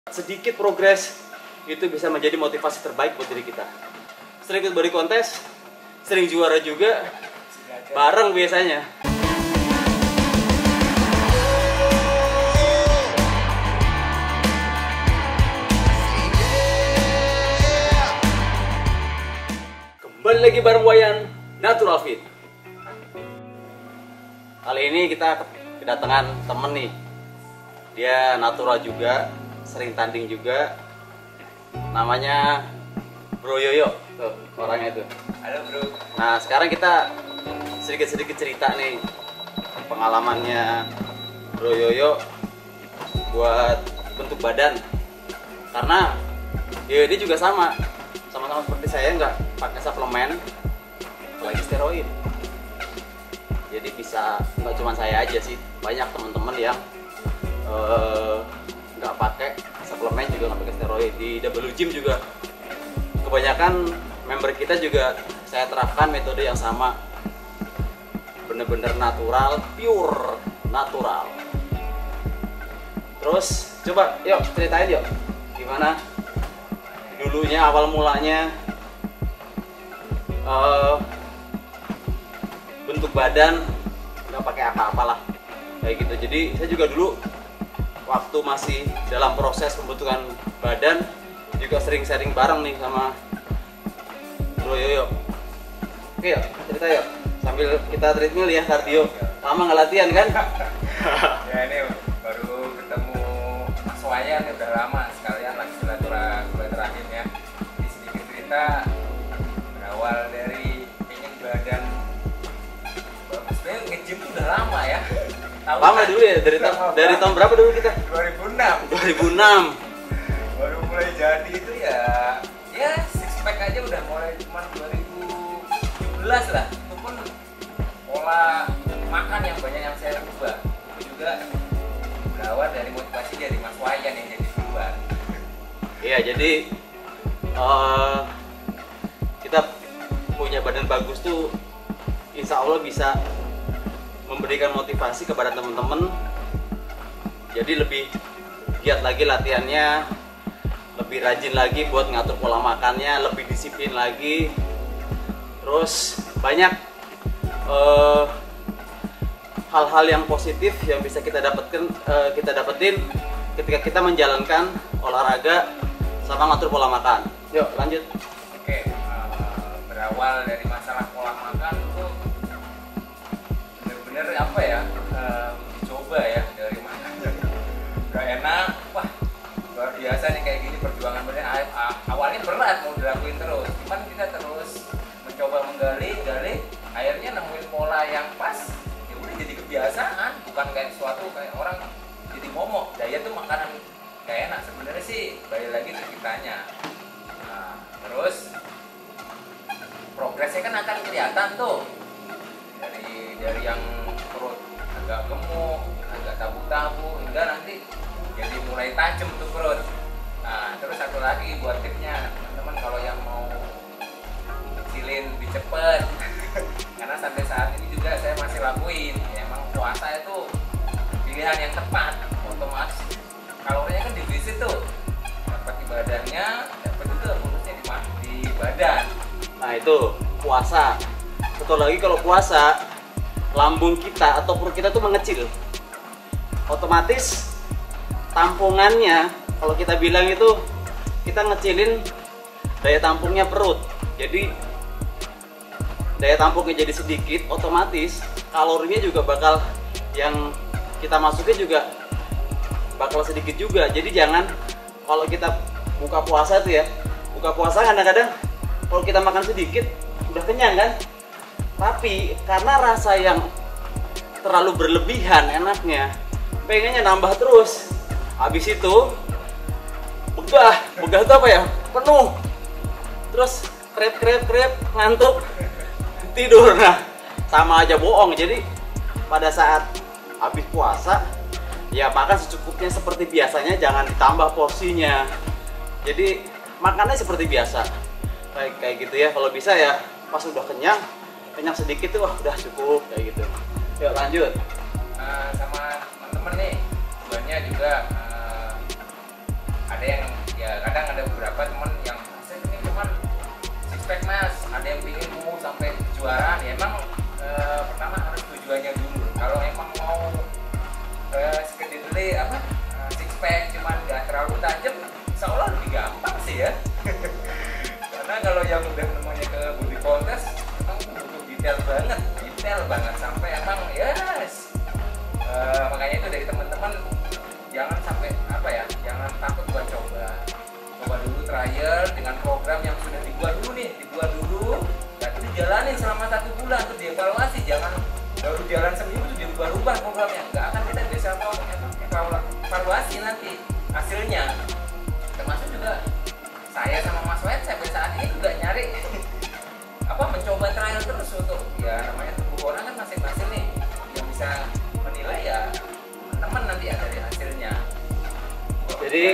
Sedikit progres itu bisa menjadi motivasi terbaik buat diri kita. Sering ikut body kontes, sering juara juga, bareng biasanya. Kembali lagi bareng Wayan Natural Fit. Kali ini kita kedatangan temen nih. Dia natural juga, sering tanding juga. Namanya Bro Yoyo, tuh orangnya tuh. Halo bro. Nah sekarang kita sedikit cerita nih pengalamannya Bro Yoyo buat bentuk badan. Karena dia juga sama seperti saya, nggak pakai suplemen, apalagi steroid. Jadi bisa, nggak cuma saya aja sih, banyak teman-teman yang nggak pakai suplemen juga, nggak pakai steroid. Di double gym juga kebanyakan member kita juga saya terapkan metode yang sama, bener-bener natural, pure natural. Terus coba yuk ceritain yuk gimana dulunya, awal mulanya bentuk badan nggak pakai apa-apalah kayak gitu. Jadi saya juga dulu waktu masih dalam proses pembentukan badan juga sering sharing bareng nih sama Bro Yoyo. Oke yuk, cerita yuk sambil kita treadmill ya, kardio. Lama nggak latihan kan? Ya ini baru ketemu Mas Wayan, udah lama sekalian lagi silaturahim ya. Di sedikit cerita berawal dari pengen badan bagus. Sebenarnya nge-gym tuh udah lama ya. Lama dulu ya, dari tahun berapa dulu kita? 2006. 2006. Baru mulai jadi itu ya six pack aja udah mulai cuman 2017 lah. Itu pun pola makan yang banyak yang saya rubah. Itu juga berawal dari motivasi dari Mas Wayan yang jadi duluan. Iya, jadi kita punya badan bagus tuh insya Allah bisa memberikan motivasi kepada teman-teman. Jadi lebih giat lagi latihannya, lebih rajin lagi buat ngatur pola makannya, lebih disiplin lagi. Terus banyak hal-hal yang positif yang bisa kita dapetin ketika kita menjalankan olahraga sama ngatur pola makan. Yuk lanjut. Oke, berawal dari masalah pola makan itu bener-bener apa ya, coba ya dari makannya udah enak, wah luar biasa nih kayak gini perjuangan bener. Awalnya berat mau dilakuin terus, cuman kita terus mencoba menggali, akhirnya nemuin pola yang pas, ya udah jadi kebiasaan, bukan kayak sesuatu kayak orang jadi momok, diet tuh makanan kayak enak, sebenarnya sih balik lagi ke kitanya. Nah, terus progresnya kan akan kelihatan tuh dari yang perut agak gemuk, agak tabu-tabu, hingga nanti jadi mulai tajam tuh perut. Nah, terus satu lagi buat tipnya teman-teman kalau yang mau kecilin lebih cepet karena sampai saat ini juga saya masih lakuin ya, emang puasa itu pilihan yang tepat, otomatis kalorinya kan defisit tuh, dapat di badannya, dapat juga bonusnya di badan. Nah itu puasa. Betul lagi, kalau puasa lambung kita atau perut kita tuh mengecil. Otomatis tampungannya, kalau kita bilang itu kita ngecilin daya tampungnya perut. Jadi daya tampungnya jadi sedikit, otomatis kalorinya juga bakal yang kita masukin juga bakal sedikit juga. Jadi jangan kalau kita buka puasa tuh ya, buka puasa kadang-kadang kalau kita makan sedikit udah kenyang kan, tapi karena rasa yang terlalu berlebihan enaknya, pengennya nambah terus. Habis itu begah itu apa ya, penuh, terus krep ngantuk, tidur. Nah sama aja bohong. Jadi pada saat habis puasa ya makan secukupnya seperti biasanya, jangan ditambah porsinya. Jadi makannya seperti biasa kayak gitu ya. Kalau bisa ya pas udah kenyang sedikit tuh, wah udah cukup kayak gitu. Yuk lanjut. Sama teman-teman nih, tujuannya juga ada yang ya kadang ada beberapa teman yang saya ini cuman six pack mas, ada yang pingin mau sampai kejuaraan ya emang pertama harus tujuannya dulu. Kalau emang mau sekedar apa six pack cuman nggak terlalu tajam, seolah lebih gampang sih ya. Karena kalau yang udah namanya ke body contest emang butuh detail banget sampai emang yes. Makanya itu dari teman-teman jangan sampai apa ya, jangan takut buat coba dulu trial dengan program yang sudah dibuat dulu dan itu dijalanin selama 1 bulan terus dievaluasi. Jangan baru jalan seminggu itu diubah-ubah programnya, nggak akan kita bisa evaluasi nanti hasilnya. Termasuk juga saya sama Mas Wet sampai saat ini juga nyari mencoba trial terus untuk ya namanya tubuh orang kan masing-masing nih yang bisa menilai ya teman nanti ada dari hasilnya. Jadi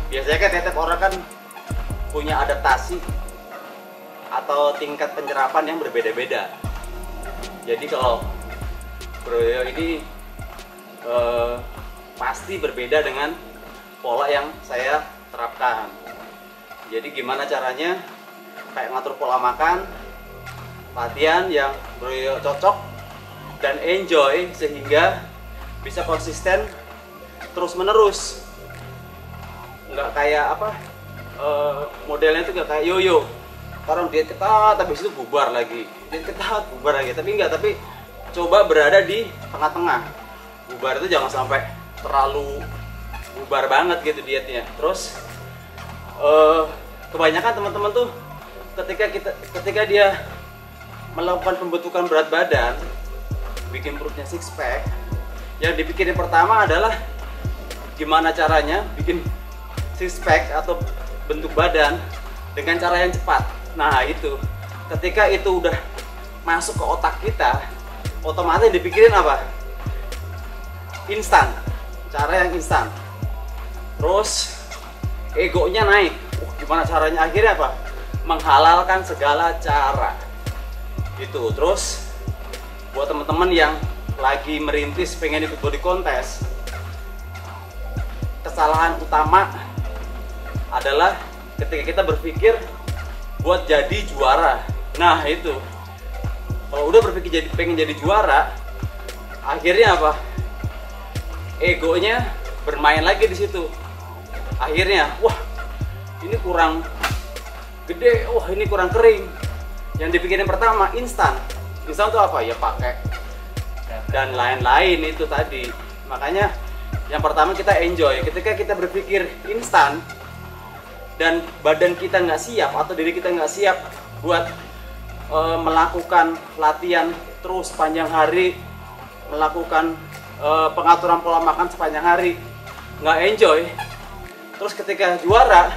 biasanya kan tiap orang kan punya adaptasi atau tingkat penyerapan yang berbeda-beda. Jadi kalau Bro Yoyo ini pasti berbeda dengan pola yang saya terapkan. Jadi gimana caranya kayak ngatur pola makan, latihan yang Bro Yoyo cocok dan enjoy sehingga bisa konsisten terus menerus. Nggak kayak modelnya itu nggak kayak yoyo, orang diet ketat habis itu bubar lagi, tapi enggak, tapi coba berada di tengah-tengah. Bubar itu jangan sampai terlalu bubar banget gitu dietnya. Terus kebanyakan teman-teman tuh ketika dia melakukan pembentukan berat badan, bikin perutnya six pack, yang dipikirin pertama adalah gimana caranya bikin six pack atau bentuk badan dengan cara yang cepat. Nah itu, ketika itu udah masuk ke otak kita, otomatis dipikirin apa? Instan, cara yang instan. Terus egonya naik. Gimana caranya? Akhirnya apa? Menghalalkan segala cara. Gitu. Terus buat teman-teman yang lagi merintis pengen ikut body contest, kesalahan utama adalah ketika kita berpikir buat jadi juara. Nah itu, kalau udah berpikir pengen jadi juara, akhirnya apa? Egonya bermain lagi di situ. Akhirnya, wah ini kurang gede, wah ini kurang kering. Yang dipikirin pertama instan. Instan itu apa? Ya pakai dan lain-lain itu tadi. Makanya yang pertama kita enjoy. Ketika kita berpikir instan dan badan kita nggak siap atau diri kita nggak siap buat melakukan latihan terus sepanjang hari, melakukan pengaturan pola makan sepanjang hari, nggak enjoy. Terus ketika juara,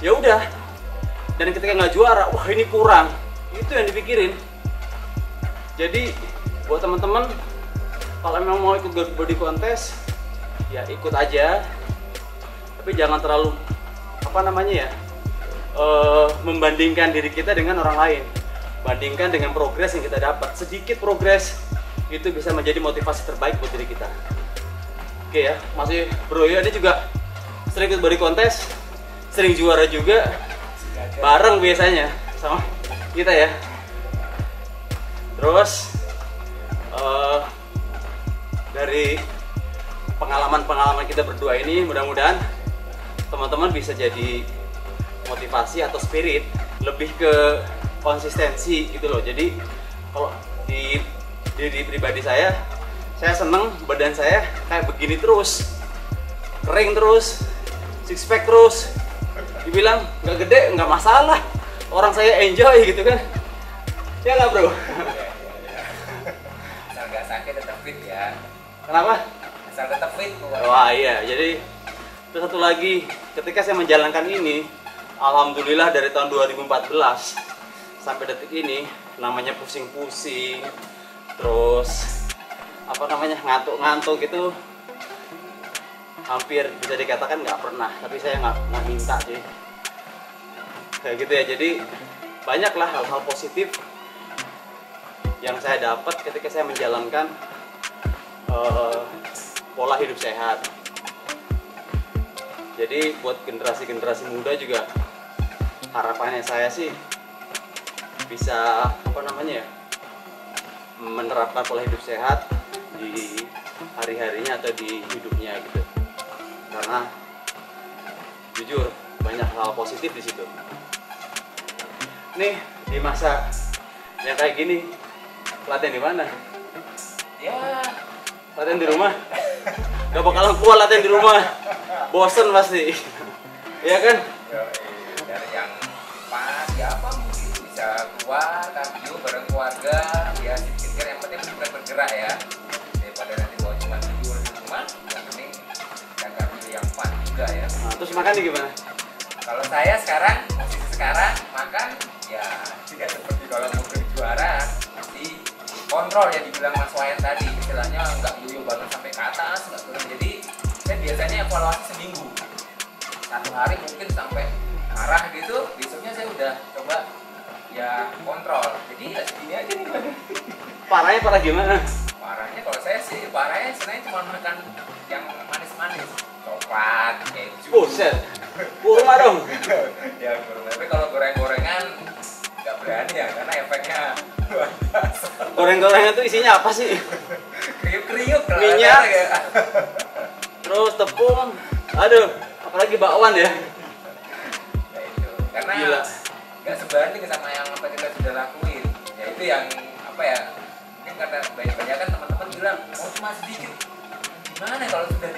ya udah. Dan ketika nggak juara, wah ini kurang. Itu yang dipikirin. Jadi buat teman-teman, kalau memang mau ikut body contest, ya ikut aja. Tapi jangan terlalu membandingkan diri kita dengan orang lain. Bandingkan dengan progres yang kita dapat. Sedikit progres itu bisa menjadi motivasi terbaik buat diri kita. Oke ya, masih Bro Yoyo ini juga sering ikut body contest, sering juara juga, bareng biasanya sama kita ya. Terus dari pengalaman-pengalaman kita berdua ini, mudah-mudahan teman-teman bisa jadi motivasi atau spirit lebih ke konsistensi gitu loh. Jadi kalau di diri pribadi saya seneng badan saya kayak begini terus, kering terus, six pack terus. Dibilang nggak gede nggak masalah, orang saya enjoy gitu kan. Ya nggak bro? Asal nggak sakit tetap fit ya. Kenapa? Asal tetap fit. Wah iya, jadi terus satu lagi, ketika saya menjalankan ini, alhamdulillah dari tahun 2014 sampai detik ini, namanya pusing-pusing, terus ngantuk-ngantuk gitu, hampir bisa dikatakan nggak pernah. Tapi saya nggak minta sih kayak gitu ya. Jadi banyaklah hal-hal positif yang saya dapat ketika saya menjalankan pola hidup sehat. Jadi buat generasi muda juga harapannya saya sih bisa apa namanya ya, menerapkan pola hidup sehat di hari-harinya atau di hidupnya gitu. Karena jujur banyak hal positif di situ. Nih di masa yang kayak gini, latihan di mana? Ya, Latihan di rumah? Gak bakalan kuat latihan di rumah, bosen pasti. Iya kan? dari yang pas ya apa mungkin bisa keluar cardio bareng keluarga ya, sedikit yang penting bergerak ya, daripada nanti bawa cuma tidur di rumah. Yang penting jaga cardio yang fun juga ya. Nah, terus makan nih gimana? Kalau saya sekarang, posisi sekarang makan ya tidak seperti kalau mau berjuara, pasti kontrol ya, dibilang Mas Wayan tadi, istilahnya nggak yoyo banget sampai ke atas, nggak turun. Jadi saya biasanya evaluasi seminggu, satu hari mungkin sampai marah gitu, besoknya saya udah coba ya kontrol. Jadi ya segini aja nih. Parahnya parah gimana? Parahnya kalau saya sih, parahnya sebenarnya cuma makan yang manis-manis, coklat, keju. Buset, kurma dong. Ya kurma, tapi kalau goreng-gorengan nggak berani ya, karena efeknya luar biasa. Goreng-gorengan tuh isinya apa sih? Kriuk-kriuk lah, Minyak. ya. Terus tepung, aduh, apalagi bakwan ya. Ya itu, karena Gila. nggak sebanding sama yang apa kita sudah lakuin. Ya itu yang apa ya, mungkin karena banyak kan teman-teman bilang mau cuma sedikit, gimana kalau sudah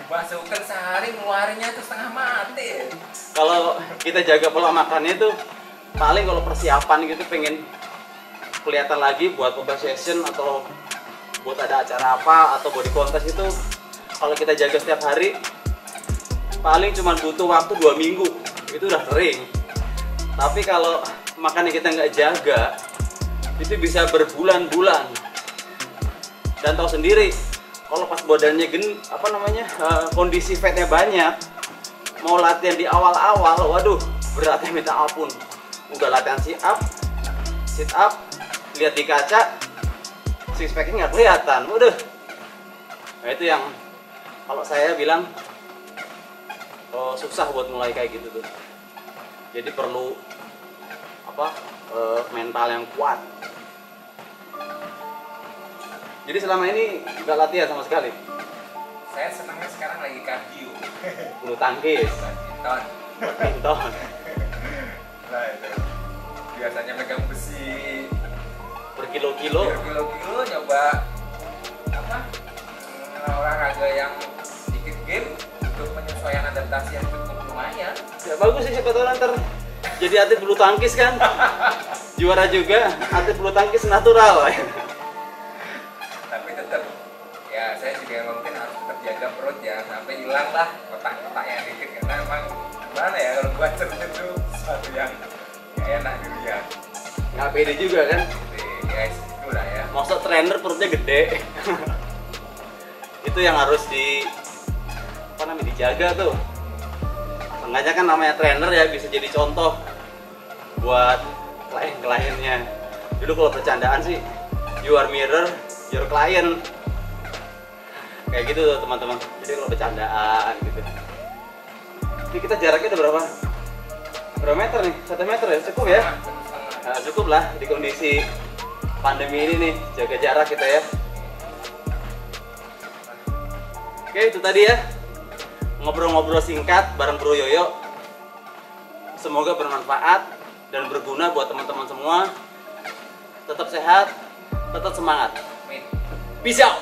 dimasukkan sehari ngeluarinnya itu setengah mati. Kalau kita jaga pola makannya itu paling kalau persiapan gitu pengen kelihatan lagi buat photo session atau buat ada acara apa atau body contest itu, kalau kita jaga setiap hari paling cuma butuh waktu 2 minggu itu udah kering. Tapi kalau makannya kita nggak jaga itu bisa berbulan-bulan. Dan tahu sendiri kalau pas badannya kondisi fatnya banyak, mau latihan di awal-awal, waduh beratnya minta ampun. Udah latihan sit up, lihat di kaca, six packnya nggak kelihatan, waduh. Nah itu yang kalau saya bilang susah buat mulai kayak gitu tuh. Jadi perlu mental yang kuat. Jadi selama ini nggak latihan sama sekali. Saya senangnya sekarang lagi cardio. Bulu tangkis, Badminton. badminton. Nah itu biasanya megang besi Berkilo-kilo. berkilo-kilo, nyoba olahraga yang sedikit game untuk penyesuaian adaptasi yang cukup lumayan. Ya bagus sih, siapa tahu nanti jadi atlet bulu tangkis kan. Juara juga atlet bulu tangkis natural. Tapi tetap ya saya juga mungkin harus tetap jaga perut ya, sampai hilang lah kotak-kotaknya dikit, karena emang gimana ya kalau buat cermin itu sesuatu yang gak enak dilihat. Nggak pede juga kan. Jadi guys itulah ya. Maksud trainer perutnya gede. Itu yang harus dijaga tuh. Sengaja kan namanya trainer ya, bisa jadi contoh buat klien-kliennya. Dulu kalau bercandaan sih, your mirror, your client. Kayak gitu tuh teman-teman. Jadi kalau bercandaan gitu. Ini kita jaraknya udah berapa meter nih? 1 meter ya? Cukup ya? Nah, cukup lah di kondisi pandemi ini nih, jaga jarak kita ya. Oke, itu tadi ya ngobrol-ngobrol singkat bareng Bro Yoyo. Semoga bermanfaat dan berguna buat teman-teman semua. Tetap sehat, tetap semangat. Amin. Peace out.